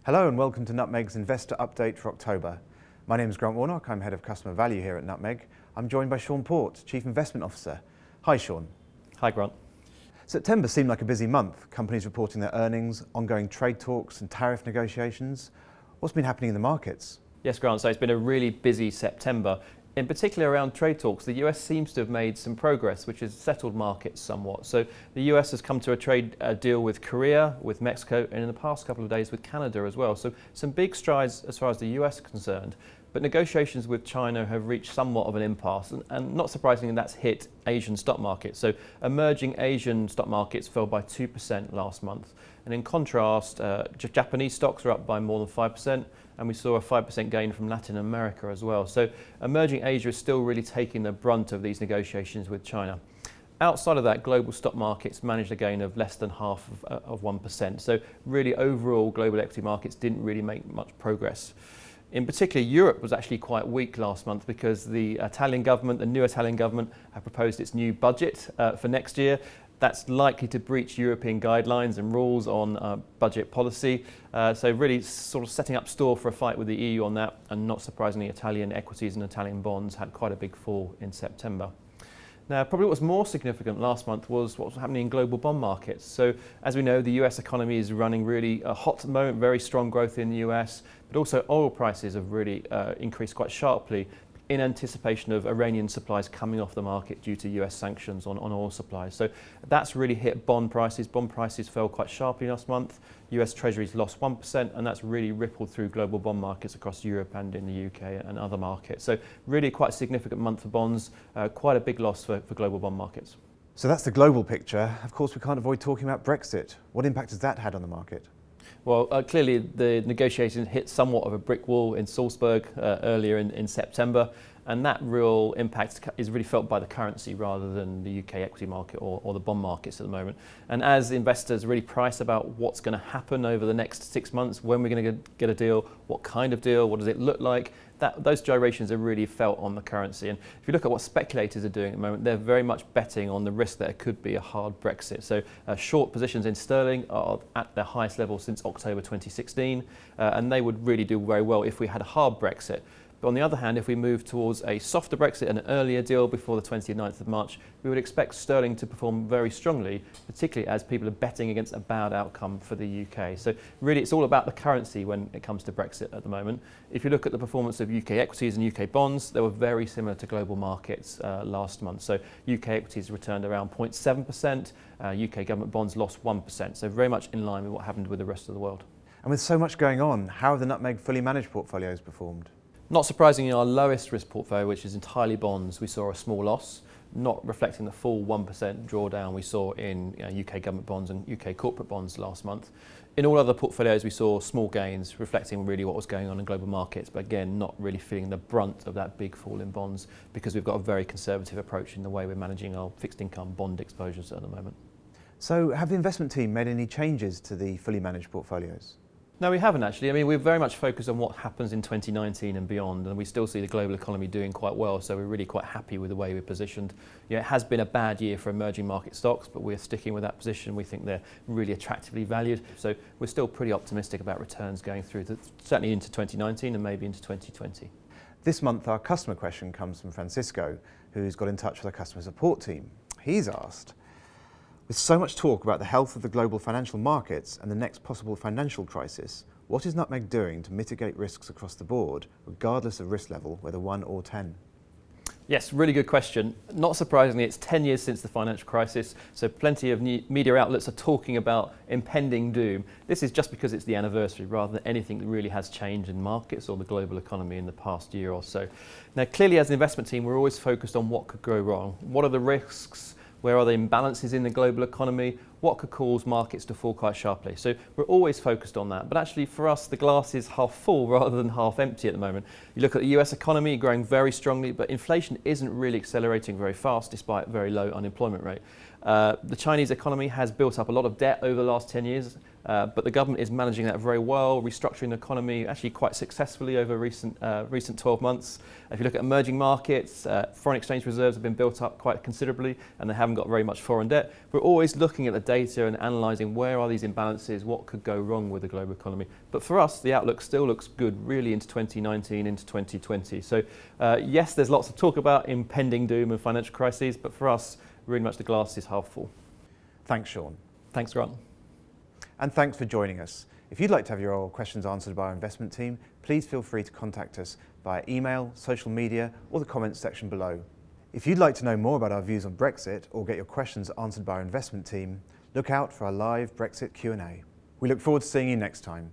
Hello and welcome to Nutmeg's Investor Update for October. My name is Grant Warnock, I'm Head of Customer Value here at Nutmeg. I'm joined by Shaun Port, Chief Investment Officer. Hi Shaun. Hi Grant. September seemed like a busy month, companies reporting their earnings, ongoing trade talks and tariff negotiations. What's been happening in the markets? Yes Grant, so it's been a really busy September. In particular around trade talks, the US seems to have made some progress, which has settled markets somewhat. So the US has come to a trade deal with Korea, with Mexico, and in the past couple of days with Canada as well. So some big strides as far as the US is concerned. But negotiations with China have reached somewhat of an impasse, and not surprisingly, that's hit Asian stock markets. So emerging Asian stock markets fell by 2% last month. And in contrast, Japanese stocks are up by more than 5%, and we saw a 5% gain from Latin America as well. So emerging Asia is still really taking the brunt of these negotiations with China. Outside of that, global stock markets managed a gain of less than half of 1%. So really overall, global equity markets didn't really make much progress. In particular, Europe was actually quite weak last month because the Italian government, the new Italian government, have proposed its new budget for next year. That's likely to breach European guidelines and rules on budget policy. So really sort of setting up store for a fight with the EU on that. And not surprisingly, Italian equities and Italian bonds had quite a big fall in September. Now, probably what was more significant last month was what was happening in global bond markets. So as we know, the US economy is running really hot at the moment, very strong growth in the US, but also oil prices have really increased quite sharply in anticipation of Iranian supplies coming off the market due to US sanctions on oil supplies. So that's really hit bond prices. Bond prices fell quite sharply last month. US Treasuries lost 1%, and that's really rippled through global bond markets across Europe and in the UK and other markets. So really quite a significant month for bonds, quite a big loss for global bond markets. So that's the global picture. Of course, we can't avoid talking about Brexit. What impact has that had on the market? Well, clearly the negotiations hit somewhat of a brick wall in Salzburg earlier in September, and that real impact is really felt by the currency rather than the UK equity market or the bond markets at the moment. And as investors really price about what's going to happen over the next 6 months, when we're going to get a deal, what kind of deal, what does it look like, those gyrations are really felt on the currency. And if you look at what speculators are doing at the moment, they're very much betting on the risk that it could be a hard Brexit. So short positions in sterling are at their highest level since October 2016, and they would really do very well if we had a hard Brexit. But on the other hand, if we move towards a softer Brexit, an earlier deal before the 29th of March, we would expect sterling to perform very strongly, particularly as people are betting against a bad outcome for the UK. So really it's all about the currency when it comes to Brexit at the moment. If you look at the performance of UK equities and UK bonds, they were very similar to global markets last month. So UK equities returned around 0.7%, UK government bonds lost 1%. So very much in line with what happened with the rest of the world. And with so much going on, how have the Nutmeg fully managed portfolios performed? Not surprisingly, our lowest risk portfolio, which is entirely bonds, we saw a small loss, not reflecting the full 1% drawdown we saw in UK government bonds and UK corporate bonds last month. In all other portfolios, we saw small gains, reflecting really what was going on in global markets, but again, not really feeling the brunt of that big fall in bonds because we've got a very conservative approach in the way we're managing our fixed income bond exposures at the moment. So have the investment team made any changes to the fully managed portfolios? No, we haven't actually. I mean, we're very much focused on what happens in 2019 and beyond, and we still see the global economy doing quite well, so we're really quite happy with the way we're positioned. It has been a bad year for emerging market stocks, but we're sticking with that position. We think they're really attractively valued, so we're still pretty optimistic about returns going through, certainly into 2019 and maybe into 2020. This month, our customer question comes from Francisco, who's got in touch with our customer support team. He's asked, with so much talk about the health of the global financial markets and the next possible financial crisis, what is Nutmeg doing to mitigate risks across the board, regardless of risk level, whether 1 or 10? Yes, really good question. Not surprisingly, it's 10 years since the financial crisis, so plenty of media outlets are talking about impending doom. This is just because it's the anniversary rather than anything that really has changed in markets or the global economy in the past year or so. Now, clearly as an investment team, we're always focused on what could go wrong. What are the risks? Where are the imbalances in the global economy? What could cause markets to fall quite sharply? So we're always focused on that. But actually for us, the glass is half full rather than half empty at the moment. You look at the US economy growing very strongly, but inflation isn't really accelerating very fast despite very low unemployment rate. The Chinese economy has built up a lot of debt over the last 10 years, But the government is managing that very well, restructuring the economy actually quite successfully over recent 12 months. If you look at emerging markets, foreign exchange reserves have been built up quite considerably and they haven't got very much foreign debt. We're always looking at the data and analysing where are these imbalances, what could go wrong with the global economy. But for us, the outlook still looks good really into 2019, into 2020. So yes, there's lots of talk about impending doom and financial crises, but for us, really much the glass is half full. Thanks, Shaun. Thanks, Grant. And thanks for joining us. If you'd like to have your questions answered by our investment team, please feel free to contact us via email, social media, or the comments section below. If you'd like to know more about our views on Brexit or get your questions answered by our investment team, look out for our live Brexit Q&A. We look forward to seeing you next time.